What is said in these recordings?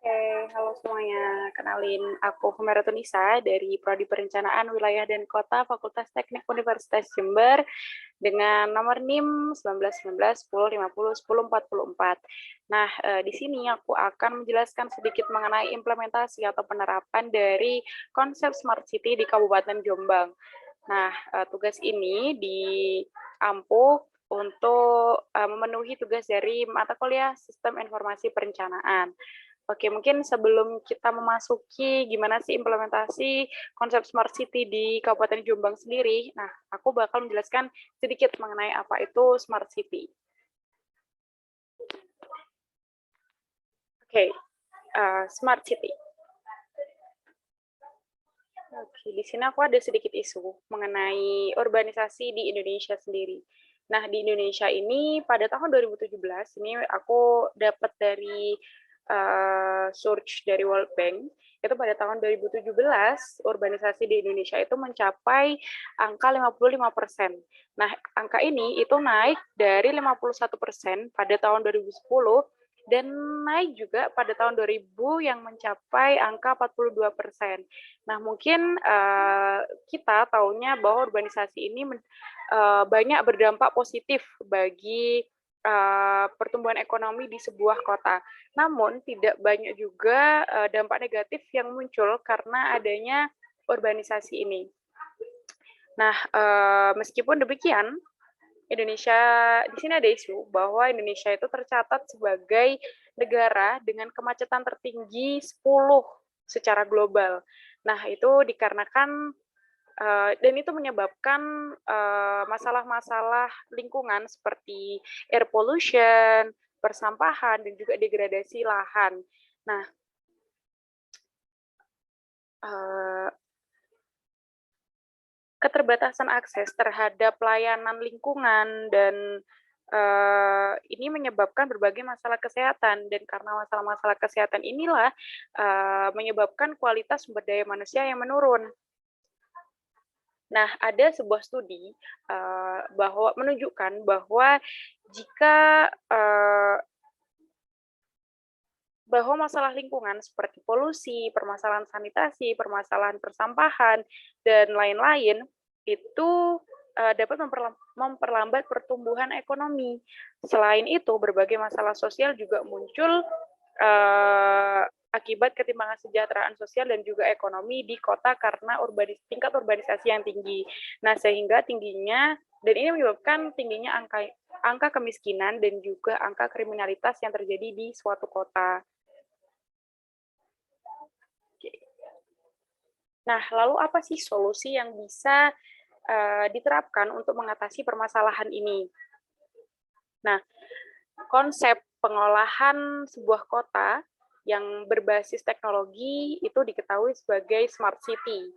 Halo semuanya. Kenalin, aku Humera Tunisa dari Prodi Perencanaan Wilayah dan Kota Fakultas Teknik Universitas Jember dengan nomor NIM 191910501044. Nah, di sini aku akan menjelaskan sedikit mengenai implementasi atau penerapan dari konsep Smart City di Kabupaten Jombang. Nah, tugas ini diampuh untuk memenuhi tugas dari mata kuliah Sistem Informasi Perencanaan. Oke, mungkin sebelum kita memasuki gimana sih implementasi konsep Smart City di Kabupaten Jombang sendiri, nah, aku bakal menjelaskan sedikit mengenai apa itu Smart City. Oke, Smart City. Oke, di sini aku ada sedikit isu mengenai urbanisasi di Indonesia sendiri. Nah, di Indonesia ini pada tahun 2017, ini aku dapat dari search dari World Bank, itu pada tahun 2017, urbanisasi di Indonesia itu mencapai angka 55%. Nah, angka ini itu naik dari 51% pada tahun 2010 dan naik juga pada tahun 2000 yang mencapai angka 42%. Nah, mungkin kita tahunya bahwa urbanisasi ini banyak berdampak positif bagi pertumbuhan ekonomi di sebuah kota. Namun, tidak banyak juga dampak negatif yang muncul karena adanya urbanisasi ini. Nah, meskipun demikian, Indonesia di sini ada isu bahwa Indonesia itu tercatat sebagai negara dengan kemacetan tertinggi 10 secara global. Nah, itu dikarenakan dan itu menyebabkan masalah-masalah lingkungan seperti air pollution, persampahan, dan juga degradasi lahan. Nah, keterbatasan akses terhadap layanan lingkungan dan ini menyebabkan berbagai masalah kesehatan, dan karena masalah-masalah kesehatan inilah menyebabkan kualitas sumber daya manusia yang menurun. Nah, ada sebuah studi bahwa menunjukkan bahwa jika bahwa masalah lingkungan seperti polusi, permasalahan sanitasi, permasalahan persampahan, dan lain-lain itu dapat memperlambat pertumbuhan ekonomi. Selain itu, berbagai masalah sosial juga muncul akibat ketimpangan kesejahteraan sosial dan juga ekonomi di kota karena tingkat urbanisasi yang tinggi. Nah, sehingga tingginya, dan ini menyebabkan tingginya angka kemiskinan dan juga angka kriminalitas yang terjadi di suatu kota. Nah, lalu apa sih solusi yang bisa diterapkan untuk mengatasi permasalahan ini? Nah, konsep pengolahan sebuah kota yang berbasis teknologi itu diketahui sebagai Smart City.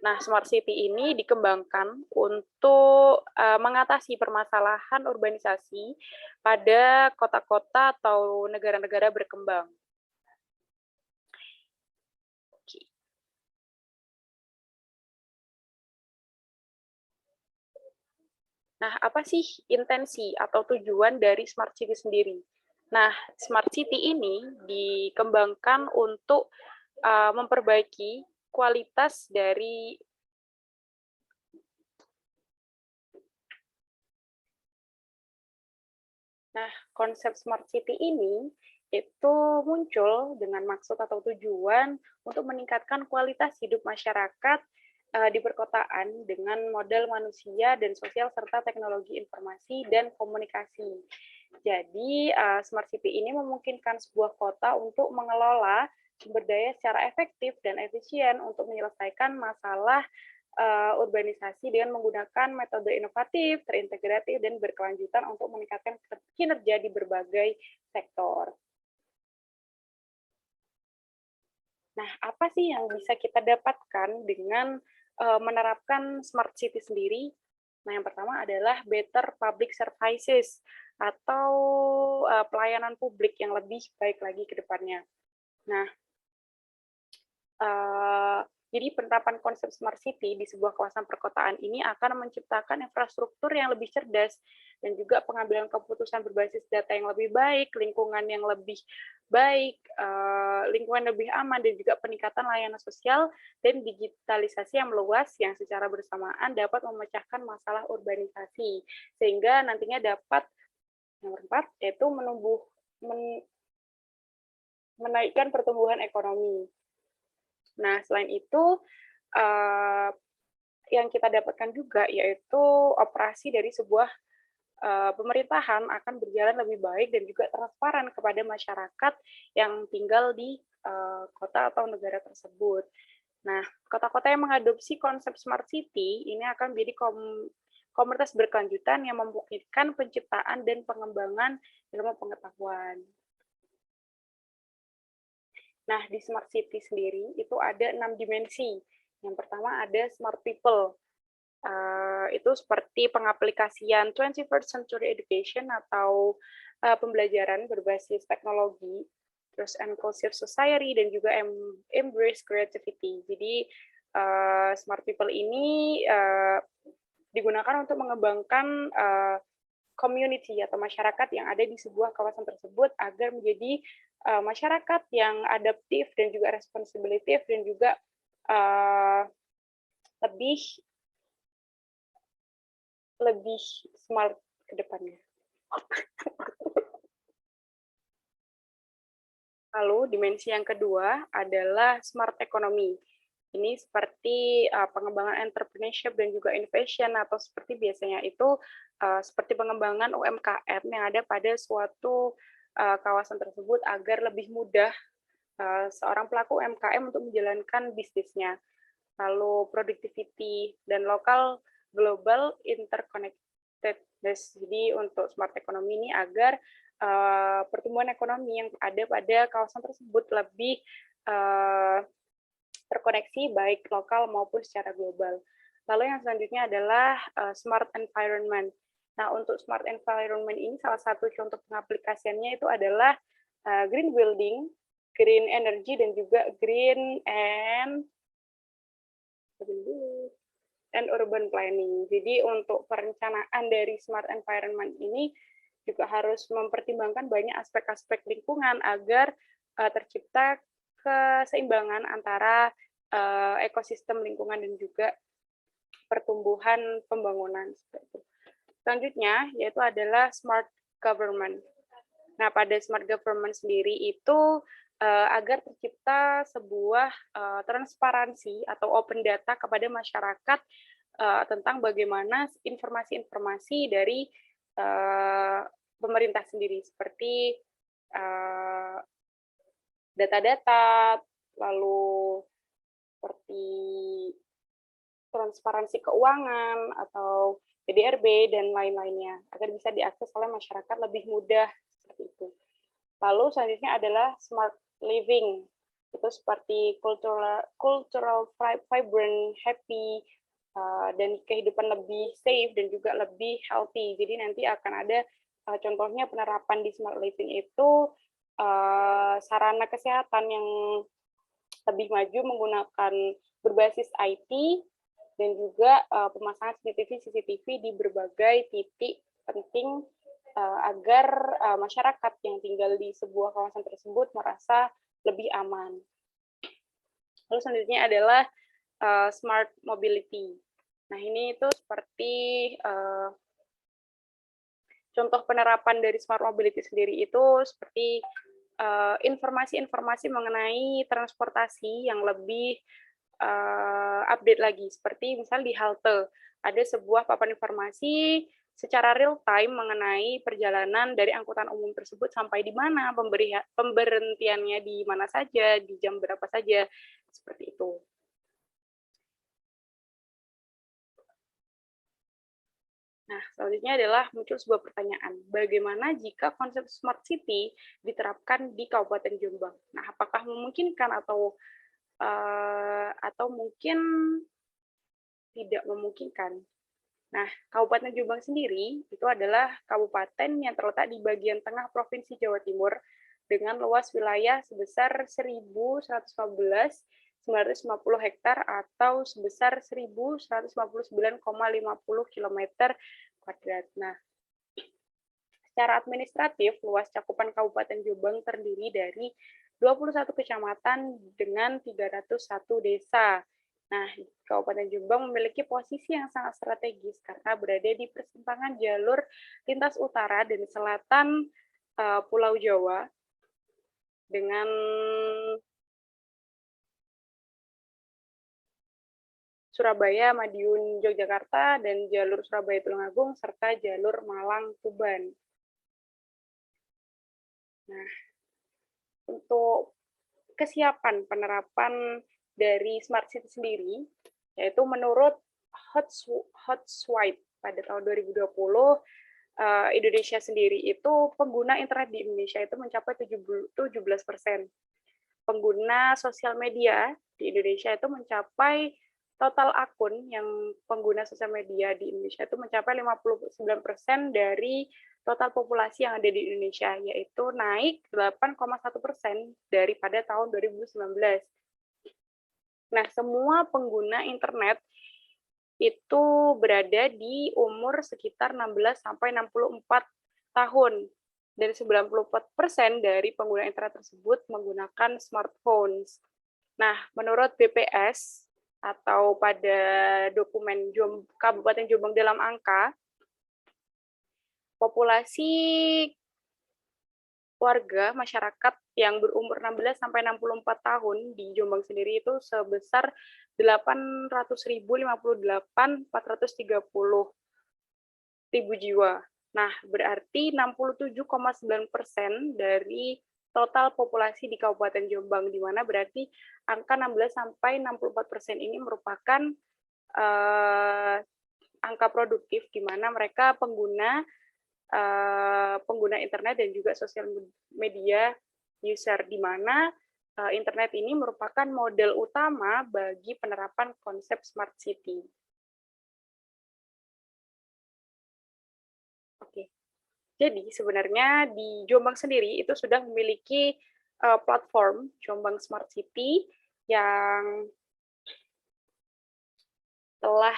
Nah, Smart City ini dikembangkan untuk mengatasi permasalahan urbanisasi pada kota-kota atau negara-negara berkembang. Nah, apa sih intensi atau tujuan dari Smart City sendiri? Nah, Smart City ini dikembangkan untuk memperbaiki kualitas dari konsep Smart City ini itu muncul dengan maksud atau tujuan untuk meningkatkan kualitas hidup masyarakat di perkotaan dengan model manusia dan sosial serta teknologi informasi dan komunikasi. Jadi, Smart City ini memungkinkan sebuah kota untuk mengelola sumber daya secara efektif dan efisien untuk menyelesaikan masalah urbanisasi dengan menggunakan metode inovatif, terintegratif, dan berkelanjutan untuk meningkatkan kinerja di berbagai sektor. Nah, apa sih yang bisa kita dapatkan dengan menerapkan Smart City sendiri? Nah, yang pertama adalah better public services atau pelayanan publik yang lebih baik lagi ke depannya. Nah, jadi penerapan konsep Smart City di sebuah kawasan perkotaan ini akan menciptakan infrastruktur yang lebih cerdas dan juga pengambilan keputusan berbasis data yang lebih baik, lingkungan yang lebih baik, lingkungan lebih aman, dan juga peningkatan layanan sosial dan digitalisasi yang meluas yang secara bersamaan dapat memecahkan masalah urbanisasi, sehingga nantinya dapat nomor 4, yaitu menaikkan pertumbuhan ekonomi. Nah, selain itu, yang kita dapatkan juga yaitu operasi dari sebuah pemerintahan akan berjalan lebih baik dan juga transparan kepada masyarakat yang tinggal di kota atau negara tersebut. Nah, kota-kota yang mengadopsi konsep smart city ini akan menjadi komunitas berkelanjutan yang memungkinkan penciptaan dan pengembangan ilmu pengetahuan. Nah, di smart city sendiri itu ada 6 dimensi. Yang pertama ada smart people. Itu seperti pengaplikasian 21st century education atau pembelajaran berbasis teknologi, terus inclusive society, dan juga embrace creativity. Jadi smart people ini digunakan untuk mengembangkan community atau masyarakat yang ada di sebuah kawasan tersebut agar menjadi masyarakat yang adaptif dan juga responsibilitif dan juga lebih smart ke depannya. Lalu dimensi yang kedua adalah smart economy. Ini seperti pengembangan entrepreneurship dan juga innovation, atau seperti biasanya itu seperti pengembangan UMKM yang ada pada suatu kawasan tersebut agar lebih mudah seorang pelaku UMKM untuk menjalankan bisnisnya. Lalu productivity dan lokal global interconnectedness. Jadi untuk smart economy ini agar pertumbuhan ekonomi yang ada pada kawasan tersebut lebih terkoneksi baik lokal maupun secara global. Lalu yang selanjutnya adalah smart environment. Nah, untuk smart environment ini salah satu contoh pengaplikasiannya itu adalah green building, green energy, dan juga green and urban planning. Jadi untuk perencanaan dari smart environment ini juga harus mempertimbangkan banyak aspek-aspek lingkungan agar tercipta keseimbangan antara ekosistem lingkungan dan juga pertumbuhan pembangunan. Selanjutnya yaitu adalah smart government. Nah, pada smart government sendiri itu agar tercipta sebuah transparansi atau open data kepada masyarakat tentang bagaimana informasi-informasi dari pemerintah sendiri, seperti data-data, lalu seperti transparansi keuangan atau PDRB dan lain-lainnya, agar bisa diakses oleh masyarakat lebih mudah seperti itu. Lalu selanjutnya adalah smart living, itu seperti cultural vibrant, happy, dan kehidupan lebih safe dan juga lebih healthy. Jadi nanti akan ada contohnya penerapan di smart living itu sarana kesehatan yang lebih maju menggunakan berbasis IT dan juga pemasangan CCTV di berbagai titik penting agar masyarakat yang tinggal di sebuah kawasan tersebut merasa lebih aman. Lalu selanjutnya adalah smart mobility. Nah, ini itu seperti contoh penerapan dari smart mobility sendiri itu seperti informasi-informasi mengenai transportasi yang lebih update lagi. Seperti misal di halte, ada sebuah papan informasi secara real time mengenai perjalanan dari angkutan umum tersebut sampai di mana, pemberhentiannya di mana saja, di jam berapa saja, seperti itu. Nah, selanjutnya adalah muncul sebuah pertanyaan, bagaimana jika konsep smart city diterapkan di Kabupaten Jombang? Nah, apakah memungkinkan atau mungkin tidak memungkinkan? Nah, Kabupaten Jombang sendiri itu adalah kabupaten yang terletak di bagian tengah Provinsi Jawa Timur dengan luas wilayah sebesar 1.115.950 hektar atau sebesar 1.159,50 km². Nah, secara administratif, luas cakupan Kabupaten Jombang terdiri dari 21 kecamatan dengan 301 desa. Nah, Kabupaten Jombang memiliki posisi yang sangat strategis karena berada di persimpangan jalur lintas utara dan selatan Pulau Jawa dengan Surabaya, Madiun, Yogyakarta, dan jalur Surabaya Tulungagung, serta jalur Malang, Tuban. Nah, untuk kesiapan penerapan dari Smart City sendiri, yaitu menurut Hotswipe pada tahun 2020, Indonesia sendiri itu pengguna internet di Indonesia itu mencapai 17%. Pengguna sosial media di Indonesia itu mencapai total akun yang pengguna sosial media di Indonesia itu mencapai 59% dari total populasi yang ada di Indonesia, yaitu naik 8,1% daripada tahun 2019. Nah, semua pengguna internet itu berada di umur sekitar 16 sampai 64 tahun. Dan 94% dari pengguna internet tersebut menggunakan smartphones. Nah, menurut BPS atau pada dokumen Kabupaten Jombang dalam angka, populasi warga masyarakat yang berumur 16 sampai 64 tahun di Jombang sendiri itu sebesar 800.058.430 jiwa. Nah, berarti 67,9% dari total populasi di Kabupaten Jombang, di mana berarti angka 16 sampai 64% ini merupakan angka produktif, di mana mereka pengguna internet dan juga sosial media user, di mana internet ini merupakan model utama bagi penerapan konsep Smart City. Oke. Jadi sebenarnya di Jombang sendiri itu sudah memiliki platform Jombang Smart City yang telah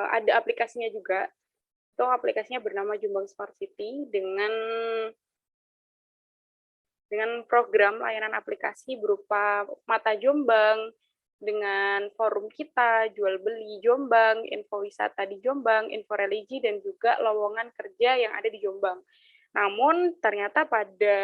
ada aplikasinya juga. Itu aplikasinya bernama Jombang Smart City dengan program layanan aplikasi berupa Mata Jombang, dengan forum kita, jual beli Jombang, info wisata di Jombang, info religi, dan juga lowongan kerja yang ada di Jombang. Namun ternyata pada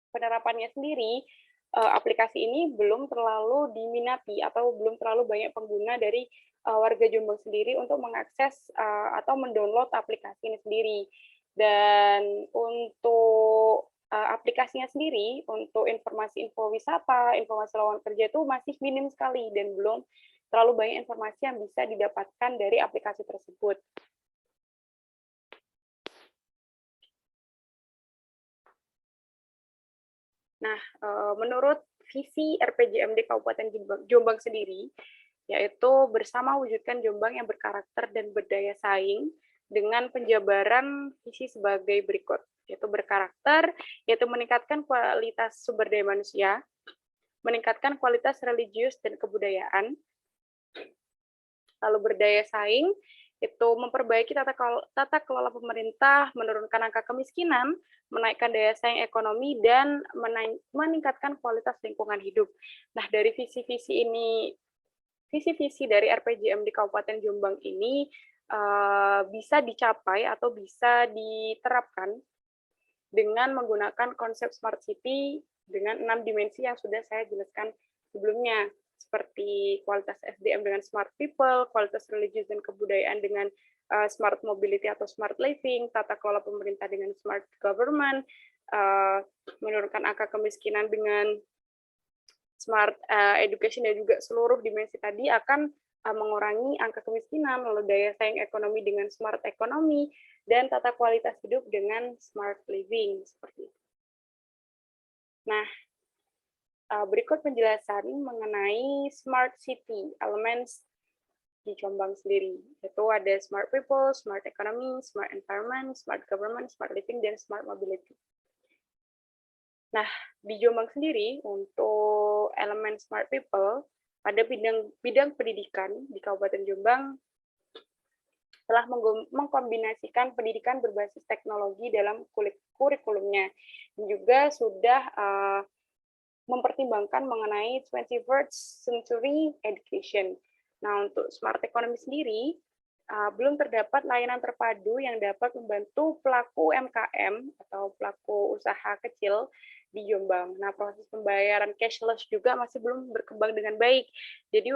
penerapannya sendiri, aplikasi ini belum terlalu diminati atau belum terlalu banyak pengguna dari warga Jombang sendiri untuk mengakses atau mendownload aplikasi ini sendiri. Dan untuk aplikasinya sendiri, untuk informasi info wisata, informasi lowongan kerja itu masih minim sekali dan belum terlalu banyak informasi yang bisa didapatkan dari aplikasi tersebut. Nah, menurut visi RPJMD Kabupaten Jombang sendiri, yaitu bersama wujudkan Jombang yang berkarakter dan berdaya saing dengan penjabaran visi sebagai berikut, yaitu berkarakter, yaitu meningkatkan kualitas sumber daya manusia, meningkatkan kualitas religius dan kebudayaan, lalu berdaya saing, itu memperbaiki tata kelola pemerintah, menurunkan angka kemiskinan, menaikkan daya saing ekonomi, dan meningkatkan kualitas lingkungan hidup. Nah, dari visi-visi dari RPJM di Kabupaten Jombang ini bisa dicapai atau bisa diterapkan dengan menggunakan konsep Smart City dengan 6 dimensi yang sudah saya jelaskan sebelumnya, seperti kualitas SDM dengan smart people, kualitas religius dan kebudayaan dengan smart mobility atau smart living, tata kelola pemerintah dengan smart government, menurunkan angka kemiskinan dengan smart education, dan juga seluruh dimensi tadi akan mengurangi angka kemiskinan, lalu daya saing ekonomi dengan smart ekonomi, dan tata kualitas hidup dengan smart living, seperti itu. Nah, berikut penjelasan mengenai smart city, elements di Jombang sendiri. Itu ada smart people, smart economy, smart environment, smart government, smart living, dan smart mobility. Nah, di Jombang sendiri, untuk elemen smart people, pada bidang pendidikan di Kabupaten Jombang, telah mengkombinasikan pendidikan berbasis teknologi dalam kurikulumnya, dan juga sudah mempertimbangkan mengenai 21st century education. Nah, untuk smart economy sendiri, belum terdapat layanan terpadu yang dapat membantu pelaku UMKM atau pelaku usaha kecil di Jombang. Nah, proses pembayaran cashless juga masih belum berkembang dengan baik. Jadi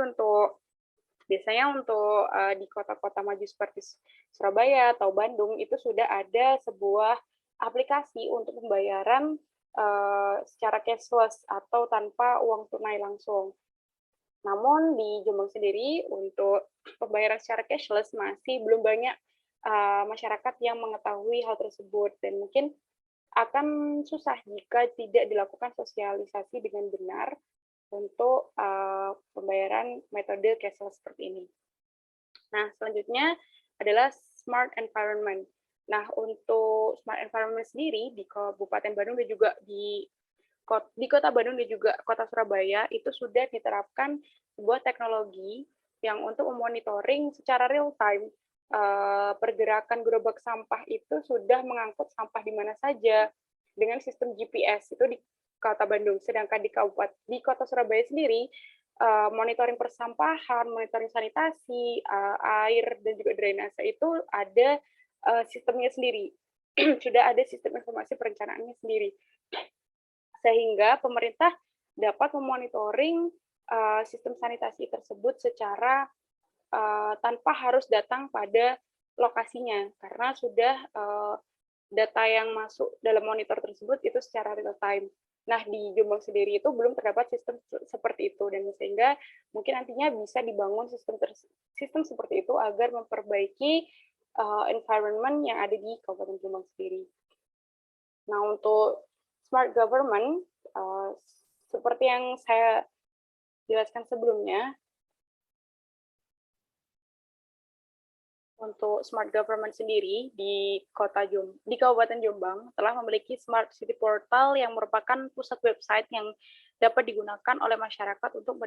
biasanya untuk di kota-kota maju seperti Surabaya atau Bandung itu sudah ada sebuah aplikasi untuk pembayaran secara cashless atau tanpa uang tunai langsung. Namun di Jombang sendiri untuk pembayaran secara cashless masih belum banyak masyarakat yang mengetahui hal tersebut, dan mungkin akan susah jika tidak dilakukan sosialisasi dengan benar untuk pembayaran metode cashless seperti ini. Nah, selanjutnya adalah smart environment. Nah, untuk smart environment sendiri di Kabupaten Bandung dan juga di Kota Bandung dan juga Kota Surabaya itu sudah diterapkan sebuah teknologi yang untuk memonitoring secara real time pergerakan gerobak sampah itu sudah mengangkut sampah di mana saja dengan sistem GPS itu di Kota Bandung. Sedangkan di Kota Surabaya sendiri monitoring persampahan, monitoring sanitasi, air dan juga drainase itu ada sistemnya sendiri. Sudah ada sistem informasi perencanaannya sendiri. Sehingga pemerintah dapat memonitoring sistem sanitasi tersebut secara tanpa harus datang pada lokasinya, karena sudah data yang masuk dalam monitor tersebut itu secara real time. Nah, di Jombang sendiri itu belum terdapat sistem seperti itu, dan sehingga mungkin nantinya bisa dibangun sistem seperti itu agar memperbaiki environment yang ada di Kabupaten Jombang sendiri. Nah, untuk smart government, seperti yang saya jelaskan sebelumnya, untuk smart government sendiri di Kabupaten Jombang telah memiliki Smart City Portal yang merupakan pusat website yang dapat digunakan oleh masyarakat untuk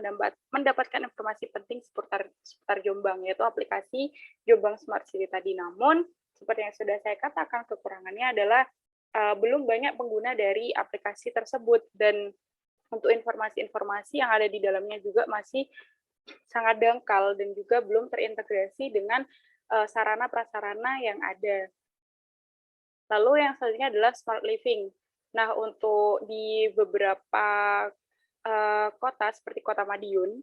mendapatkan informasi penting seputar Jombang, yaitu aplikasi Jombang Smart City tadi. Namun, seperti yang sudah saya katakan, kekurangannya adalah belum banyak pengguna dari aplikasi tersebut, dan untuk informasi-informasi yang ada di dalamnya juga masih sangat dangkal dan juga belum terintegrasi dengan sarana-prasarana yang ada. Lalu yang selanjutnya adalah smart living. Nah, untuk di beberapa kota seperti Kota Madiun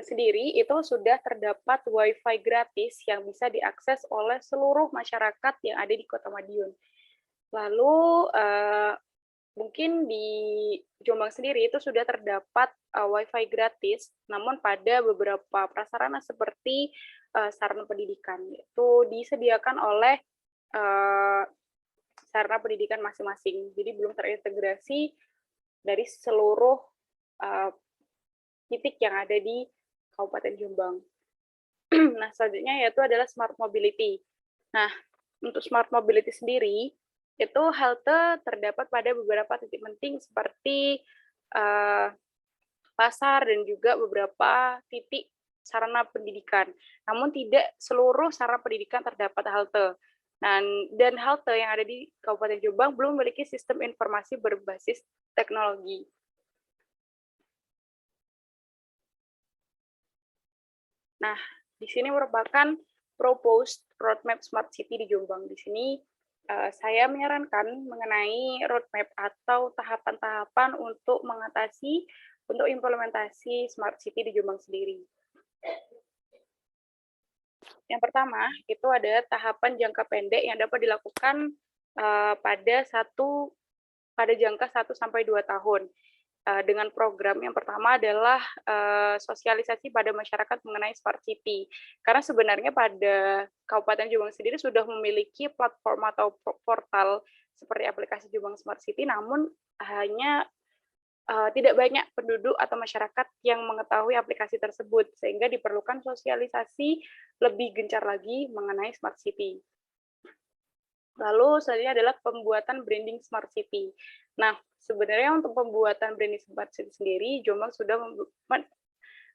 sendiri itu sudah terdapat Wi-Fi gratis yang bisa diakses oleh seluruh masyarakat yang ada di Kota Madiun. Lalu mungkin di Jombang sendiri itu sudah terdapat Wi-Fi gratis, namun pada beberapa prasarana seperti sarana pendidikan itu disediakan oleh sarana pendidikan masing-masing, jadi belum terintegrasi dari seluruh titik yang ada di Kabupaten Jombang. Nah, selanjutnya yaitu adalah smart mobility. Nah, untuk smart mobility sendiri, itu halte terdapat pada beberapa titik penting seperti pasar dan juga beberapa titik sarana pendidikan. Namun tidak seluruh sarana pendidikan terdapat halte. Dan halte yang ada di Kabupaten Jombang belum memiliki sistem informasi berbasis teknologi. Nah, di sini merupakan proposed roadmap smart city di Jombang. Di sini saya menyarankan mengenai roadmap atau tahapan-tahapan untuk implementasi smart city di Jombang sendiri. Yang pertama, itu ada tahapan jangka pendek yang dapat dilakukan pada jangka 1 sampai 2 tahun. Dengan program yang pertama adalah sosialisasi pada masyarakat mengenai smart city. Karena sebenarnya pada Kabupaten Jombang sendiri sudah memiliki platform atau portal seperti aplikasi Jombang Smart City, namun hanya tidak banyak penduduk atau masyarakat yang mengetahui aplikasi tersebut, sehingga diperlukan sosialisasi lebih gencar lagi mengenai smart city. Lalu selanjutnya adalah pembuatan branding smart city. Nah, sebenarnya untuk pembuatan branding smart city sendiri, Jombang sudah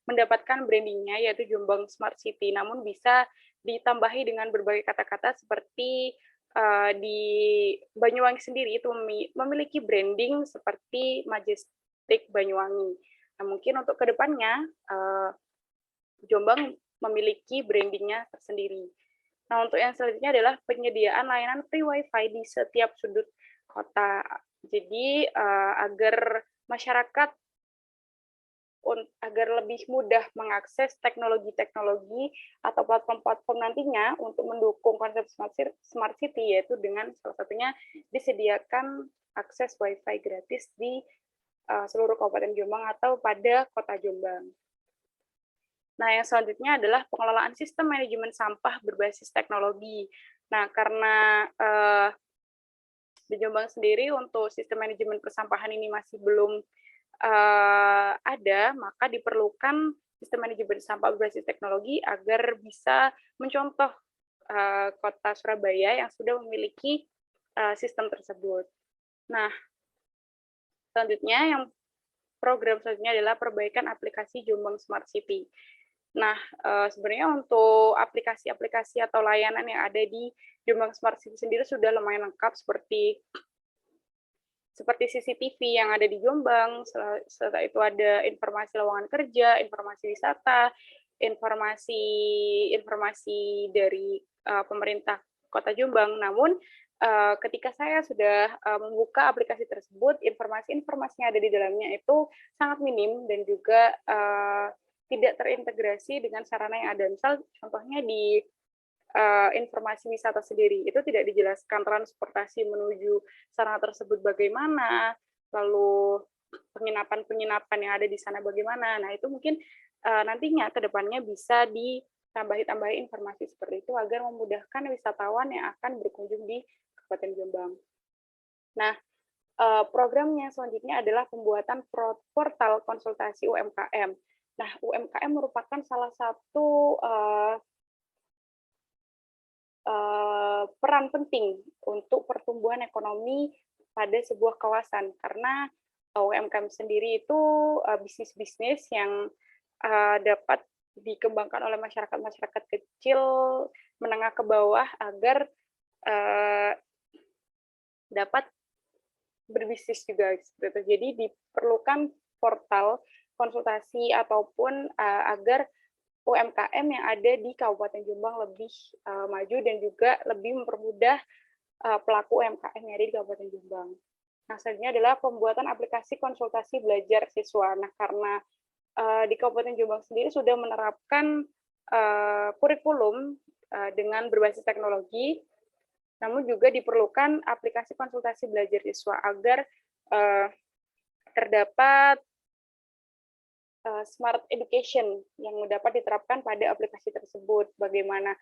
mendapatkan brandingnya yaitu Jombang Smart City, namun bisa ditambahi dengan berbagai kata-kata seperti di Banyuwangi sendiri itu memiliki branding seperti Majestic Banyuwangi. Nah, mungkin untuk kedepannya Jombang memiliki brandingnya tersendiri. Nah, untuk yang selanjutnya adalah penyediaan layanan free wifi di setiap sudut kota. Jadi agar masyarakat agar lebih mudah mengakses teknologi-teknologi atau platform-platform nantinya untuk mendukung konsep smart city, yaitu dengan salah satunya disediakan akses wifi gratis di seluruh Kabupaten Jombang atau pada Kota Jombang. Nah, yang selanjutnya adalah pengelolaan sistem manajemen sampah berbasis teknologi. Nah, karena di Jombang sendiri untuk sistem manajemen persampahan ini masih belum ada, maka diperlukan sistem manajemen sampah berbasis teknologi agar bisa mencontoh Kota Surabaya yang sudah memiliki sistem tersebut. Nah, selanjutnya yang program selanjutnya adalah perbaikan aplikasi Jombang Smart City. Nah, sebenarnya untuk aplikasi-aplikasi atau layanan yang ada di Jombang Smart City sendiri sudah lumayan lengkap seperti CCTV yang ada di Jombang, setelah itu ada informasi lowongan kerja, informasi wisata, informasi dari pemerintah Kota Jombang. Namun ketika saya sudah membuka aplikasi tersebut, informasi-informasi yang ada di dalamnya itu sangat minim dan juga tidak terintegrasi dengan sarana yang ada. Misal contohnya di informasi wisata sendiri, itu tidak dijelaskan transportasi menuju sarana tersebut bagaimana, lalu penginapan-penginapan yang ada di sana bagaimana. Nah, itu mungkin nantinya ke depannya bisa ditambahi informasi seperti itu agar memudahkan wisatawan yang akan berkunjung di Kabupaten Jombang. Nah, programnya selanjutnya adalah pembuatan portal konsultasi UMKM. Nah, UMKM merupakan salah satu peran penting untuk pertumbuhan ekonomi pada sebuah kawasan, karena UMKM sendiri itu bisnis-bisnis yang dapat dikembangkan oleh masyarakat kecil menengah ke bawah agar dapat berbisnis juga. Jadi diperlukan portal konsultasi ataupun agar UMKM yang ada di Kabupaten Jombang lebih maju dan juga lebih mempermudah pelaku UMKM yang ada di Kabupaten Jombang. Nah, selanjutnya adalah pembuatan aplikasi konsultasi belajar siswa. Nah, karena di Kabupaten Jombang sendiri sudah menerapkan kurikulum dengan berbasis teknologi, namun juga diperlukan aplikasi konsultasi belajar siswa agar terdapat smart education yang dapat diterapkan pada aplikasi tersebut, bagaimana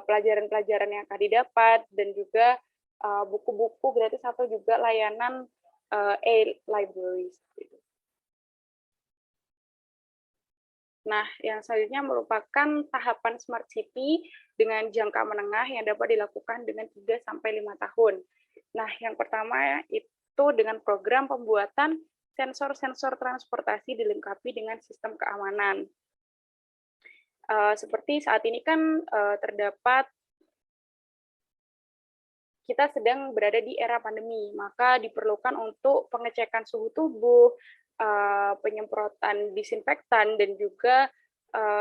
pelajaran-pelajaran yang akan didapat, dan juga buku-buku gratis atau juga layanan e-libraries. Nah, yang selanjutnya merupakan tahapan Smart City dengan jangka menengah yang dapat dilakukan dengan 3-5 tahun. Nah, yang pertama itu dengan program pembuatan sensor-sensor transportasi dilengkapi dengan sistem keamanan. Seperti saat ini kan terdapat, kita sedang berada di era pandemi, maka diperlukan untuk pengecekan suhu tubuh, penyemprotan disinfektan, dan juga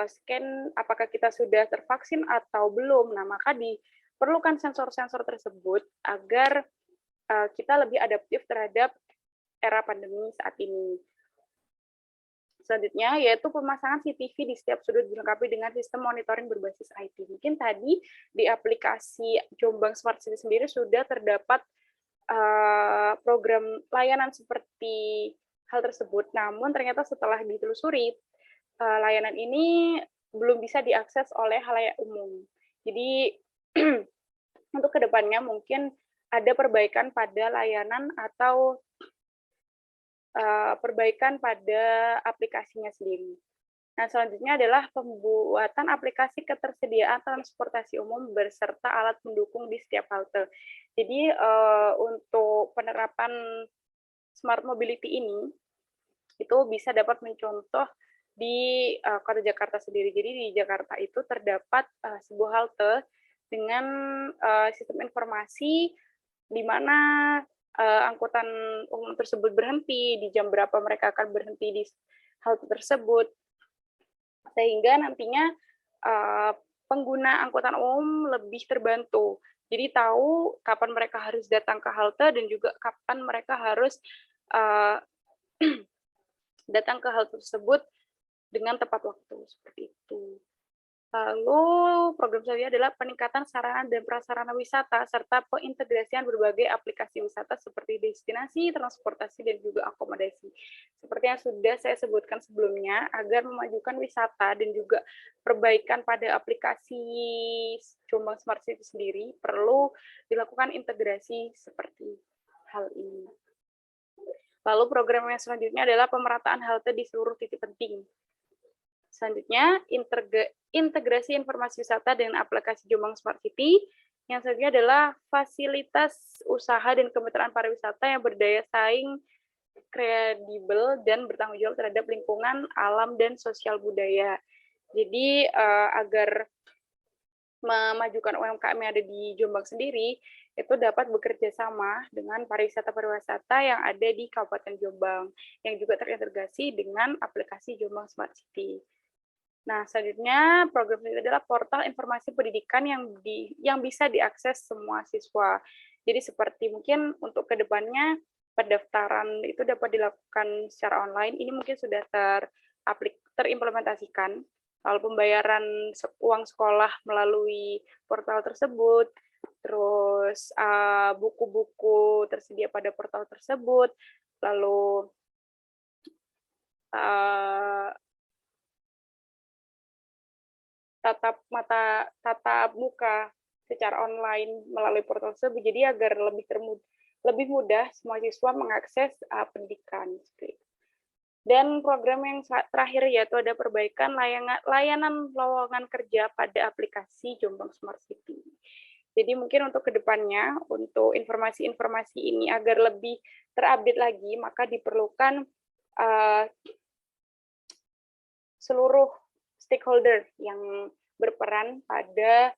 scan apakah kita sudah tervaksin atau belum. Nah, maka diperlukan sensor-sensor tersebut agar kita lebih adaptif terhadap era pandemi saat ini. Selanjutnya, yaitu pemasangan CCTV di setiap sudut dilengkapi dengan sistem monitoring berbasis IT. Mungkin tadi di aplikasi Jombang Smart City sendiri sudah terdapat program layanan seperti hal tersebut, namun ternyata setelah ditelusuri, layanan ini belum bisa diakses oleh khalayak umum. Jadi, untuk kedepannya mungkin ada perbaikan pada layanan atau perbaikan pada aplikasinya sendiri. Nah, selanjutnya adalah pembuatan aplikasi ketersediaan transportasi umum beserta alat pendukung di setiap halte. Jadi, untuk penerapan smart mobility ini, itu bisa dapat mencontoh di Kota Jakarta sendiri. Jadi di Jakarta itu terdapat sebuah halte dengan sistem informasi di mana angkutan umum tersebut berhenti, di jam berapa mereka akan berhenti di halte tersebut, sehingga nantinya pengguna angkutan umum lebih terbantu. Jadi tahu kapan mereka harus datang ke halte dan juga kapan mereka harus datang ke halte tersebut dengan tepat waktu, seperti itu. Lalu program selanjutnya adalah peningkatan sarana dan prasarana wisata serta pengintegrasian berbagai aplikasi wisata seperti destinasi, transportasi, dan juga akomodasi. Seperti yang sudah saya sebutkan sebelumnya, agar memajukan wisata dan juga perbaikan pada aplikasi Jombang Smart City sendiri, perlu dilakukan integrasi seperti hal ini. Lalu program yang selanjutnya adalah pemerataan halte di seluruh titik penting. Selanjutnya, integrasi informasi wisata dengan aplikasi Jombang Smart City. Yang selanjutnya adalah fasilitas usaha dan kemitraan pariwisata yang berdaya saing, kredibel, dan bertanggung jawab terhadap lingkungan, alam, dan sosial budaya. Jadi, agar memajukan UMKM yang ada di Jombang sendiri, itu dapat bekerja sama dengan pariwisata-pariwisata yang ada di Kabupaten Jombang, yang juga terintegrasi dengan aplikasi Jombang Smart City. Nah, selanjutnya program ini adalah portal informasi pendidikan yang bisa diakses semua siswa. Jadi seperti mungkin untuk kedepannya pendaftaran itu dapat dilakukan secara online. Ini mungkin sudah terimplementasikan. Lalu pembayaran uang sekolah melalui portal tersebut, terus buku-buku tersedia pada portal tersebut, lalu tatap muka secara online melalui portal tersebut, jadi agar lebih mudah semua siswa mengakses pendidikan. Dan program yang terakhir yaitu ada perbaikan layanan lowongan kerja pada aplikasi Jombang Smart City. Jadi mungkin untuk kedepannya, untuk informasi-informasi ini agar lebih terupdate lagi, maka diperlukan seluruh stakeholder yang berperan pada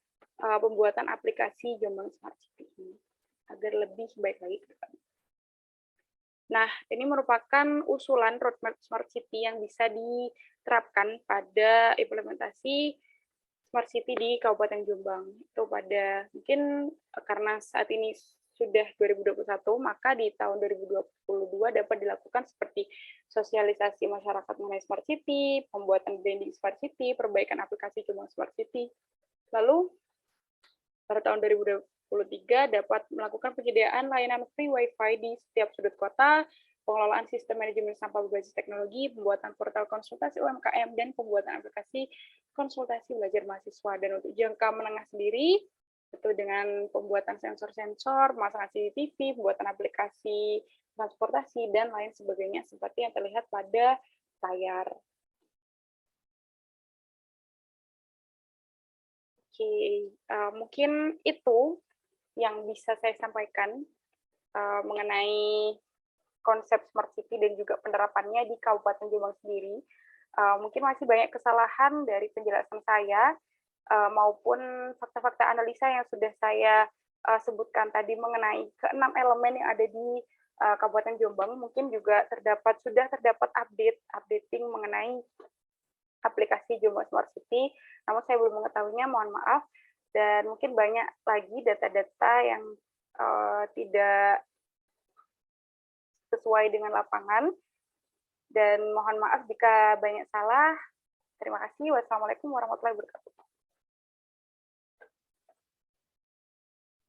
pembuatan aplikasi Jombang Smart City ini agar lebih baik lagi ke depan. Nah, ini merupakan usulan roadmap Smart City yang bisa diterapkan pada implementasi Smart City di Kabupaten Jombang. Itu pada mungkin karena saat ini sudah 2021, maka di tahun 2022 dapat dilakukan seperti sosialisasi masyarakat mengenai Smart City, pembuatan branding Smart City, perbaikan aplikasi Jombang Smart City. Lalu, pada tahun 2023 dapat melakukan penyediaan layanan free Wi-Fi di setiap sudut kota, pengelolaan sistem manajemen sampah berbasis teknologi, pembuatan portal konsultasi UMKM, dan pembuatan aplikasi konsultasi belajar mahasiswa. Dan untuk jangka menengah sendiri, itu dengan pembuatan sensor-sensor, pemasangan CCTV, pembuatan aplikasi transportasi, dan lain sebagainya seperti yang terlihat pada layar. Oke, mungkin itu yang bisa saya sampaikan mengenai konsep Smart City dan juga penerapannya di Kabupaten Jombang sendiri. Mungkin masih banyak kesalahan dari penjelasan saya, maupun fakta-fakta analisa yang sudah saya sebutkan tadi mengenai ke-6 elemen yang ada di Kabupaten Jombang. Mungkin juga sudah terdapat updating mengenai aplikasi Jombang Smart City, namun saya belum mengetahuinya, mohon maaf. Dan mungkin banyak lagi data-data yang tidak sesuai dengan lapangan. Dan mohon maaf jika banyak salah. Terima kasih. Wassalamualaikum warahmatullahi wabarakatuh.